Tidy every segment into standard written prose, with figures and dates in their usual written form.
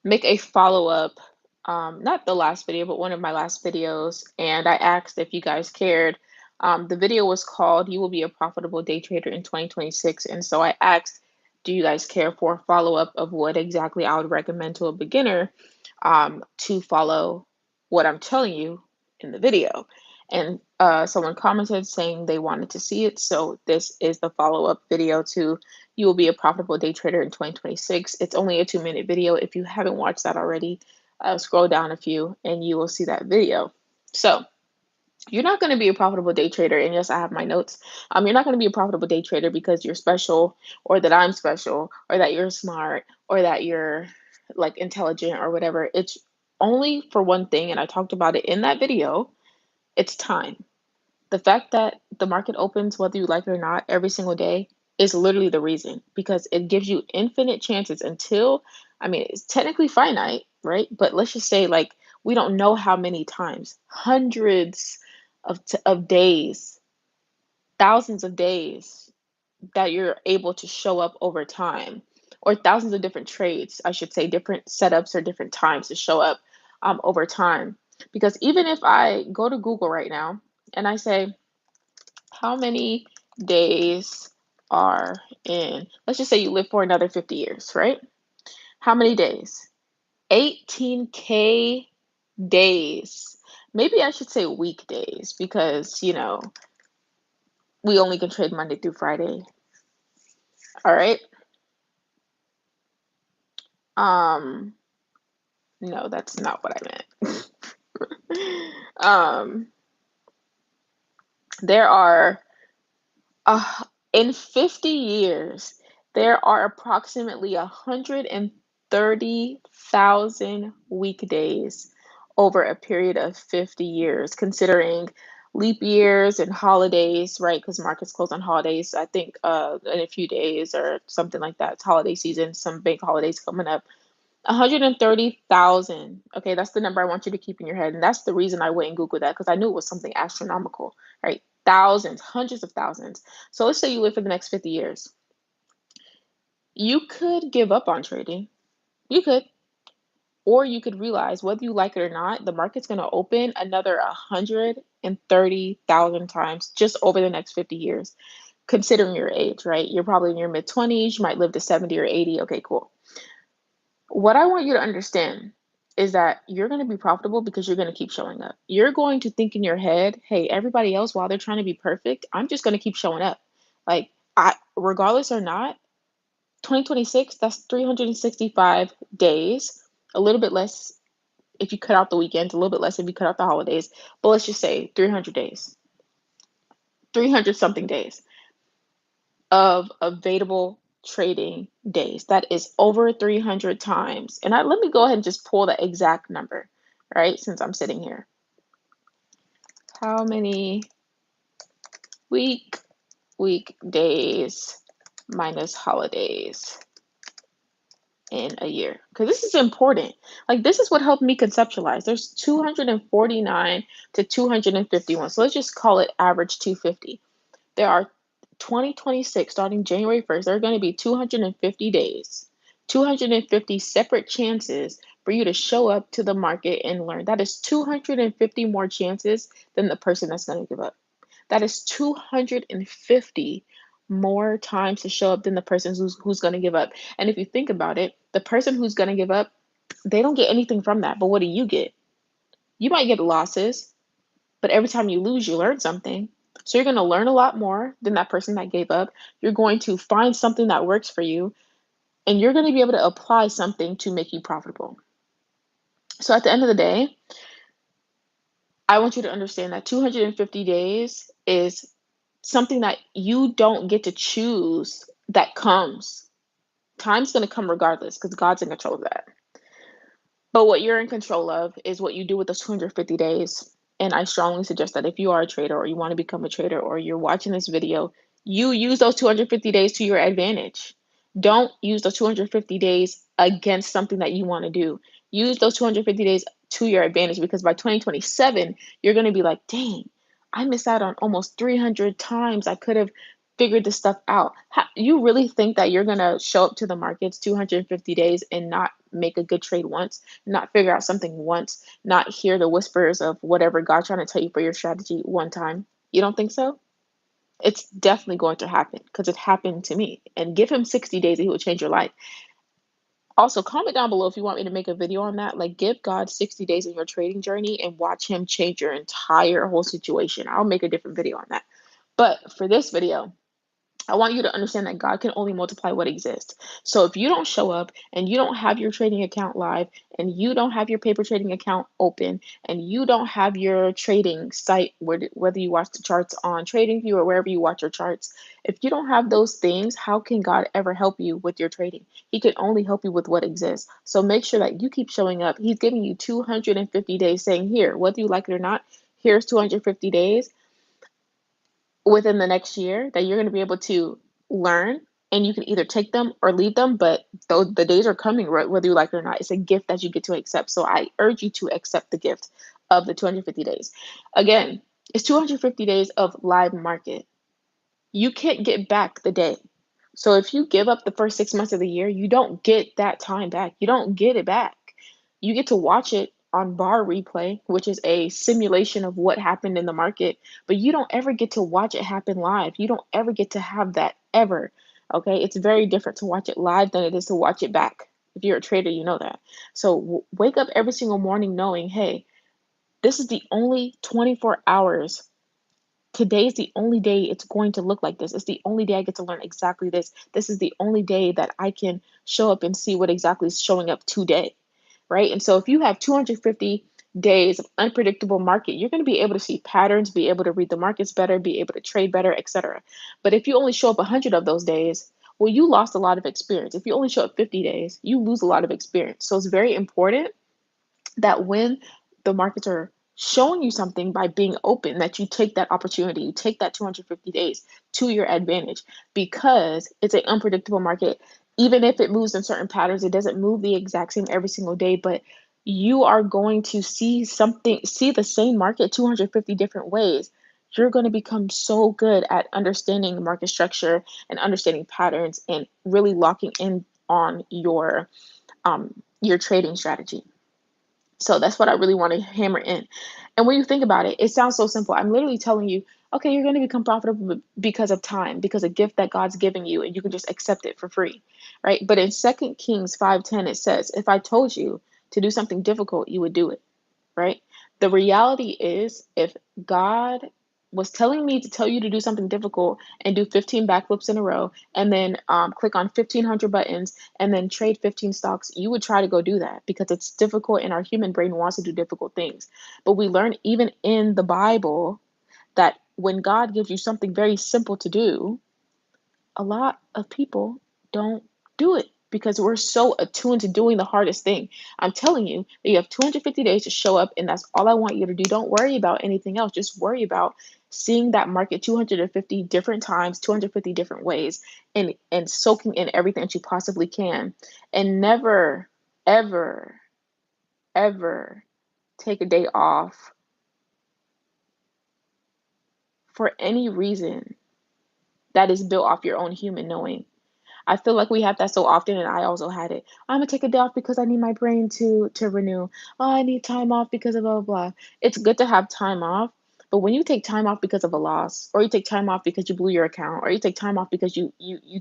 make a follow-up, not the last video, but one of my last videos, and I asked if you guys cared. The video was called "You Will Be a Profitable Day Trader in 2026," and so I asked, do you guys care for a follow-up of what exactly I would recommend to a beginner to follow what I'm telling you in the video? And someone commented saying they wanted to see it, so this is the follow-up video to "You Will Be a Profitable Day Trader in 2026." It's only a 2-minute video. If you haven't watched that already, scroll down a few and you will see that video. So, you're not going to be a profitable day trader. And yes, I have my notes. You're not going to be a profitable day trader because you're special, or that I'm special, or that you're smart, or that you're like intelligent or whatever. It's only for one thing. And I talked about it in that video. It's time. The fact that the market opens, whether you like it or not, every single day is literally the reason, because it gives you infinite chances until, I mean, it's technically finite, right? But let's just say, like, we don't know how many times, hundreds of days, thousands of days that you're able to show up over time, or thousands of different trades, I should say, different setups or different times to show up over time. Because even if I go to Google right now and I say, how many days are in, let's just say you live for another 50 years, right? How many days? 18K days. Maybe I should say weekdays because, we only can trade Monday through Friday. All right. Um, no, that's not what I meant. There are in 50 years, there are approximately 130,000 weekdays over a period of 50 years, considering leap years and holidays, right? Because markets close on holidays, I think in a few days or something like that. It's holiday season, some big holidays coming up. 130,000. Okay, that's the number I want you to keep in your head. And that's the reason I went and Googled that, because I knew it was something astronomical, right? Thousands, hundreds of thousands. So let's say you live for the next 50 years. You could give up on trading. You could. Or you could realize, whether you like it or not, the market's going to open another 130,000 times just over the next 50 years, considering your age, right? You're probably in your mid 20s. You might live to 70 or 80. Okay, cool. What I want you to understand is that you're going to be profitable because you're going to keep showing up. You're going to think in your head, hey, everybody else, while they're trying to be perfect, I'm just going to keep showing up. Like, regardless or not, 2026, that's 365 days, a little bit less if you cut out the weekends, a little bit less if you cut out the holidays. But let's just say 300 days, 300 something days of available trading days. That is over 300 times. And let me go ahead and just pull the exact number, right? Since I'm sitting here. How many weekdays minus holidays in a year? Because this is important. Like, this is what helped me conceptualize. There's 249 to 251. So let's just call it average 250. There are 2026, starting January 1st, there are going to be 250 days, 250 separate chances for you to show up to the market and learn. That is 250 more chances than the person that's going to give up. That is 250 more times to show up than the person who's going to give up. And if you think about it, the person who's going to give up, they don't get anything from that. But what do you get? You might get losses, but every time you lose, you learn something. So you're going to learn a lot more than that person that gave up. You're going to find something that works for you, and you're going to be able to apply something to make you profitable. So at the end of the day, I want you to understand that 250 days is something that you don't get to choose, that comes. Time's going to come regardless because God's in control of that. But what you're in control of is what you do with those 250 days. And I strongly suggest that if you are a trader, or you want to become a trader, or you're watching this video, you use those 250 days to your advantage. Don't use those 250 days against something that you want to do. Use those 250 days to your advantage, because by 2027, you're going to be like, dang, I missed out on almost 300 times I could have figure this stuff out. You really think that you're gonna show up to the markets 250 days and not make a good trade once, not figure out something once, not hear the whispers of whatever God's trying to tell you for your strategy one time? You don't think so? It's definitely going to happen because it happened to me. And give him 60 days and he will change your life. Also, comment down below if you want me to make a video on that. Like, give God 60 days in your trading journey and watch him change your entire whole situation. I'll make a different video on that. But for this video, I want you to understand that God can only multiply what exists. So if you don't show up and you don't have your trading account live and you don't have your paper trading account open and you don't have your trading site, whether you watch the charts on TradingView or wherever you watch your charts, if you don't have those things, how can God ever help you with your trading? He can only help you with what exists. So make sure that you keep showing up. He's giving you 250 days saying, here, whether you like it or not, here's 250 days within the next year that you're going to be able to learn, and you can either take them or leave them, but though the days are coming, right, whether you like it or not. It's a gift that you get to accept. So I urge you to accept the gift of the 250 days. Again, it's 250 days of live market. You can't get back the day. So if you give up the first 6 months of the year, you don't get that time back. You don't get it back. You get to watch it on bar replay, which is a simulation of what happened in the market, but you don't ever get to watch it happen live. You don't ever get to have that ever. Okay? It's very different to watch it live than it is to watch it back. If you're a trader, you know that. So wake up every single morning knowing, hey, this is the only 24 hours. Today is the only day it's going to look like this. It's the only day I get to learn exactly this. This is the only day that I can show up and see what exactly is showing up today, right? And so if you have 250 days of unpredictable market, you're going to be able to see patterns, be able to read the markets better, be able to trade better, etc. But if you only show up 100 of those days, well, you lost a lot of experience. If you only show up 50 days, you lose a lot of experience. So it's very important that when the markets are showing you something by being open, that you take that opportunity, you take that 250 days to your advantage, because it's an unpredictable market. Even if it moves in certain patterns, it doesn't move the exact same every single day, but you are going to see the same market 250 different ways. You're going to become so good at understanding market structure and understanding patterns and really locking in on your trading strategy. So that's what I really want to hammer in. And when you think about it, it sounds so simple. I'm literally telling you, okay, you're going to become profitable because of time, because a gift that God's giving you, and you can just accept it for free, right? But in 2 Kings 5:10, it says, if I told you to do something difficult, you would do it, right? The reality is, if God was telling me to tell you to do something difficult and do 15 backflips in a row, and then click on 1,500 buttons, and then trade 15 stocks, you would try to go do that because it's difficult and our human brain wants to do difficult things. But we learn even in the Bible that when God gives you something very simple to do, a lot of people don't do it because we're so attuned to doing the hardest thing. I'm telling you that you have 250 days to show up, and that's all I want you to do. Don't worry about anything else. Just worry about seeing that market 250 different times, 250 different ways, and soaking in everything that you possibly can. And never, ever, ever take a day off for any reason that is built off your own human knowing. I feel like we have that so often, and I also had it. I'm gonna take a day off because I need my brain to renew. Oh, I need time off because of blah blah blah. It's good to have time off, but when you take time off because of a loss, or you take time off because you blew your account, or you take time off because you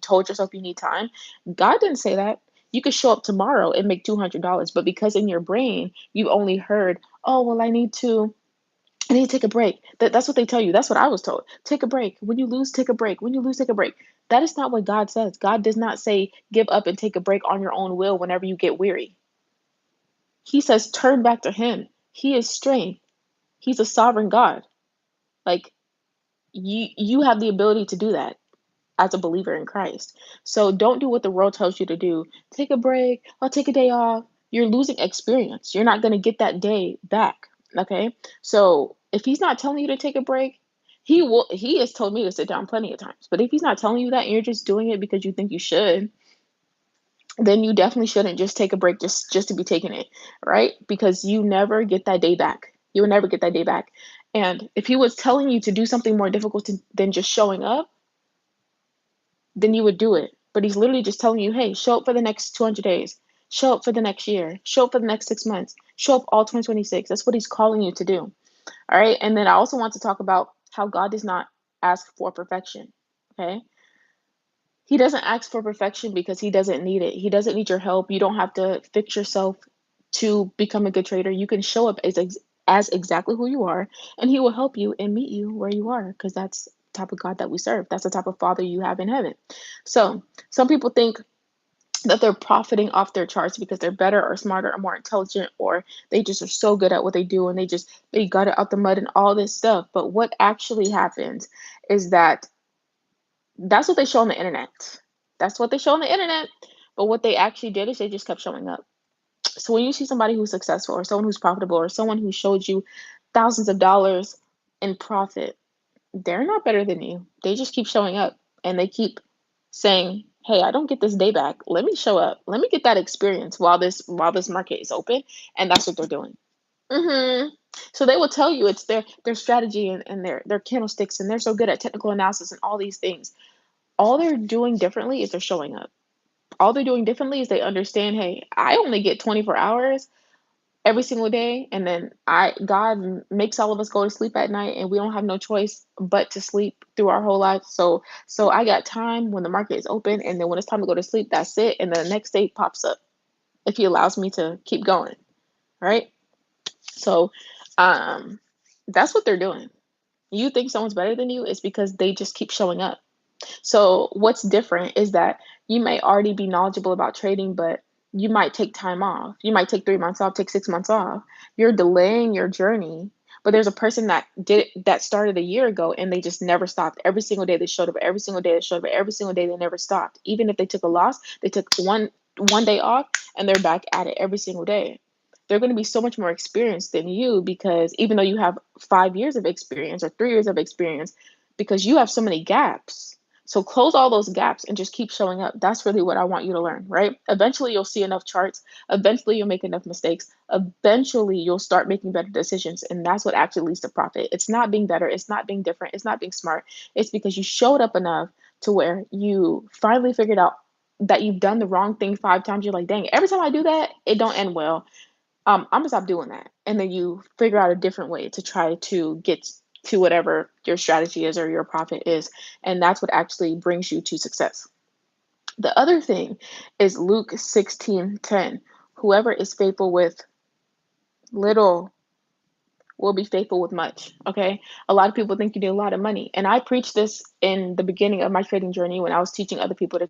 told yourself you need time, God didn't say that. You could show up tomorrow and make $200, but because in your brain you only heard, oh well, I need to take a break. That's what they tell you. That's what I was told. Take a break. When you lose, take a break. When you lose, take a break. That is not what God says. God does not say give up and take a break on your own will whenever you get weary. He says turn back to Him. He is strength. He's a sovereign God. Like you have the ability to do that as a believer in Christ. So don't do what the world tells you to do. Take a break. I'll take a day off. You're losing experience. You're not going to get that day back. Okay. So if he's not telling you to take a break, he has told me to sit down plenty of times. But if he's not telling you that and you're just doing it because you think you should, then you definitely shouldn't just take a break just to be taking it, right? Because you never get that day back. You will never get that day back. And if he was telling you to do something more difficult than just showing up, then you would do it. But he's literally just telling you, hey, show up for the next 200 days, show up for the next year, show up for the next 6 months, show up all 2026. That's what he's calling you to do. All right. And then I also want to talk about how God does not ask for perfection. Okay. He doesn't ask for perfection because he doesn't need it. He doesn't need your help. You don't have to fix yourself to become a good trader. You can show up as exactly who you are, and he will help you and meet you where you are, because that's the type of God that we serve. That's the type of father you have in heaven. So some people think that they're profiting off their charts because they're better or smarter or more intelligent, or they just are so good at what they do and they got it out the mud and all this stuff. But what actually happens is that that's what they show on the internet. That's what they show on the internet. But what they actually did is they just kept showing up. So when you see somebody who's successful or someone who's profitable or someone who showed you thousands of dollars in profit, they're not better than you. They just keep showing up and they keep saying, "Hey, I don't get this day back. Let me show up. Let me get that experience while this market is open." And that's what they're doing. hmm So they will tell you it's their strategy and their candlesticks, and they're so good at technical analysis and all these things. All they're doing differently is they're showing up. All they're doing differently is they understand, hey, I only get 24 hours every single day, and then makes all of us go to sleep at night, and we don't have no choice but to sleep through our whole life. So I got time when the market is open, and then when it's time to go to sleep, that's it. And then the next day pops up if he allows me to keep going, right? So um that's what they're doing. You think someone's better than you, it's because they just keep showing up. So what's different is that you may already be knowledgeable about trading, but you might take time off. You might take 3 months off, take 6 months off. You're delaying your journey. But there's a person that started a year ago, and they just never stopped. Every single day they showed up. Every single day they showed up. Every single day they never stopped. Even if they took a loss, they took one day off, and they're back at it every single day. They're going to be so much more experienced than you, because even though you have 5 years of experience or 3 years of experience, because you have so many gaps. So close all those gaps and just keep showing up. That's really what I want you to learn, right? Eventually you'll see enough charts. Eventually you'll make enough mistakes. Eventually you'll start making better decisions. And that's what actually leads to profit. It's not being better. It's not being different. It's not being smart. It's because you showed up enough to where you finally figured out that you've done the wrong thing 5 times. You're like, dang, every time I do that, it don't end well. I'm gonna stop doing that. And then you figure out a different way to try to get to whatever your strategy is or your profit is. And that's what actually brings you to success. The other thing is Luke 16:10. Whoever is faithful with little will be faithful with much. Okay. A lot of people think you need a lot of money. And I preached this in the beginning of my trading journey when I was teaching other people to